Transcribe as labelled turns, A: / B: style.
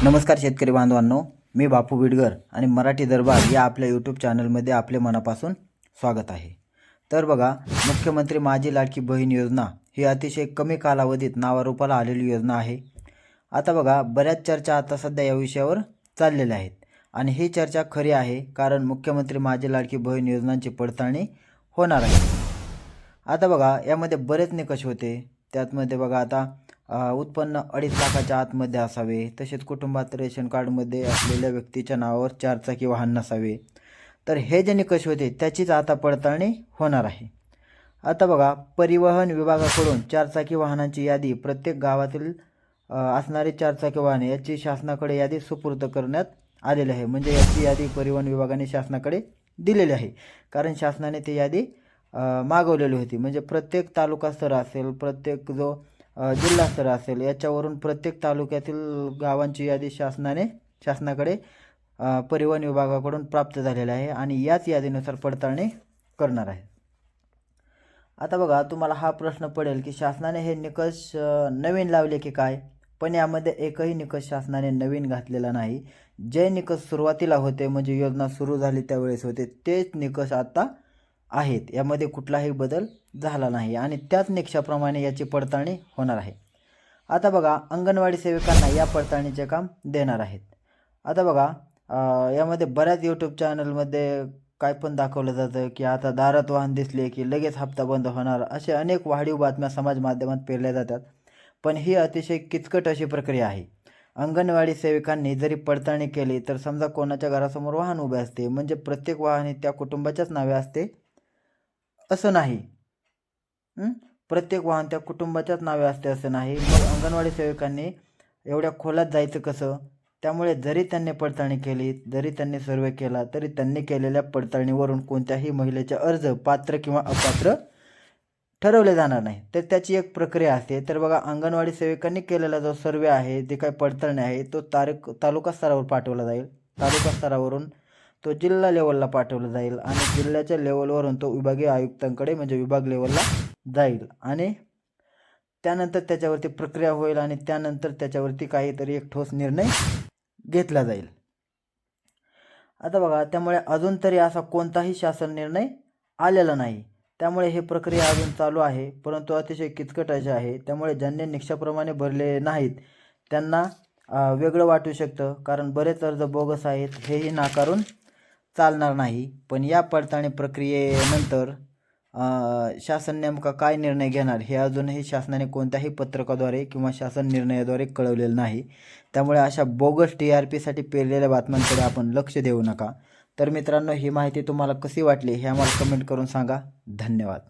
A: नमस्कार शेतकरी बांधवांनो, मी बापू बिडगर आणि मराठी दरबार या आपल्या यूट्यूब चॅनलमध्ये आपले मनापासून स्वागत आहे। तर बघा, मुख्यमंत्री माझी लाडकी बहीण योजना ही अतिशय कमी कालावधीत नावारूपाला आलेली योजना आहे। आता बघा, बऱ्याच चर्चा आता सध्या या विषयावर चाललेल्या आहेत आणि ही चर्चा खरी आहे, कारण मुख्यमंत्री माझी लाडकी बहीण योजनांची पडताळणी होणार आहे। आता बघा, यामध्ये बरेच निकष होते। त्यामध्ये बघा, आता उत्पन्न 2.5 लाखाच्या आतमध्ये असावे, तसेच कुटुंबात रेशन कार्डमध्ये असलेल्या व्यक्तीच्या नावावर 4 चाकी वाहन नसावे। तर हे जे निकष होते त्याचीच आता पडताळणी होणार आहे। आता बघा, परिवहन विभागाकडून 4 चाकी वाहनांची यादी, प्रत्येक गावातील असणारी 4 चाकी वाहने याची शासनाकडे यादी सुपूर्द करण्यात आलेली आहे। म्हणजे याची यादी परिवहन विभागाने शासनाकडे दिलेली आहे, कारण शासनाने ती यादी मागवलेली होती। म्हणजे प्रत्येक तालुका स्तर असेल, प्रत्येक जो जिल्हा स्तर असेल, याच्यावरून प्रत्येक तालुक्यातील गावांची यादी शासनाकडे परिवहन विभागाकडून प्राप्त झालेली आहे आणि याच यादीनुसार पडताळणी करणार आहे। आता बघा, तुम्हाला हा प्रश्न पडेल की शासनाने हे निकष नवीन लावले की काय? पण यामध्ये एकही निकष शासनाने नवीन घातलेला नाही। जे निकष सुरुवातीला होते, म्हणजे योजना सुरू झाली त्यावेळेस होते, तेच निकष आता आहेत। यामध्ये कुठलाही बदल झाला नाही आणि त्याच निकषाप्रमाणे याची पडताळणी होणार आहे। आता बघा, अंगणवाडी सेविकांना या पडताळणीचे काम देणार आहेत। आता बघा, यामध्ये बऱ्याच यूट्यूब चॅनलमध्ये काय पण दाखवलं जातं की आता दारात वाहन दिसले की लगेच हप्ता बंद होणार, असे अनेक वाढीव बातम्या समाज माध्यमात पेरल्या जातात। पण ही अतिशय किचकट अशी प्रक्रिया आहे। अंगणवाडी सेविकांनी जरी पडताळणी केली तर समजा कोणाच्या घरासमोर वाहन उभे असते, म्हणजे प्रत्येक वाहन हे त्या कुटुंबाच्याच नावे असते असं नाही। प्रत्येक वाहन त्या कुटुंबाच्याच नावे असते असं नाही। मग अंगणवाडी सेविकांनी एवढ्या खोलात जायचं कसं? त्यामुळे जरी त्यांनी पडताळणी केली, जरी त्यांनी सर्वे केला, तरी त्यांनी केलेल्या पडताळणीवरून कोणत्याही महिलेचे अर्ज पात्र किंवा अपात्र ठरवले जाणार नाही। तर त्याची एक प्रक्रिया असते। तर बघा, अंगणवाडी सेविकांनी केलेला जो सर्वे आहे, जे काही पडताळणी आहे, तो तालुका स्तरावर पाठवला जाईल। तालुका स्तरावरून तो जिल्हा लेवलला पाठवला जाईल आणि जिल्ह्याच्या लेवलवरून तो विभागीय आयुक्तांकडे म्हणजे विभाग लेवलला जाईल आणि त्यानंतर त्याच्यावरती प्रक्रिया होईल आणि त्यानंतर त्याच्यावरती काहीतरी एक ठोस निर्णय घेतला जाईल। आता बघा, त्यामुळे अजून तरी असा कोणताही शासन निर्णय आलेला नाही। त्यामुळे ही प्रक्रिया अजून चालू आहे, परंतु अतिशय किचकट अशी आहे। त्यामुळे ज्यांनी निकषाप्रमाणे भरले नाहीत त्यांना वेगळं वाटू शकतं, कारण बरेच अर्ज बोगस आहेत, हेही नाकारून चालणार नाही। पण या पडताळणी प्रक्रियेनंतर शासन नेमका काय निर्णय घेणार हे अजूनही शासनाने कोणत्याही पत्रकाद्वारे किंवा शासन निर्णयाद्वारे कळवलेलं नाही। त्यामुळे अशा बोगस TRPसाठी पेरलेल्या बातम्यांकडे आपण लक्ष देऊ नका। तर मित्रांनो, ही माहिती तुम्हाला कशी वाटली हे आम्हाला कमेंट करून सांगा। धन्यवाद।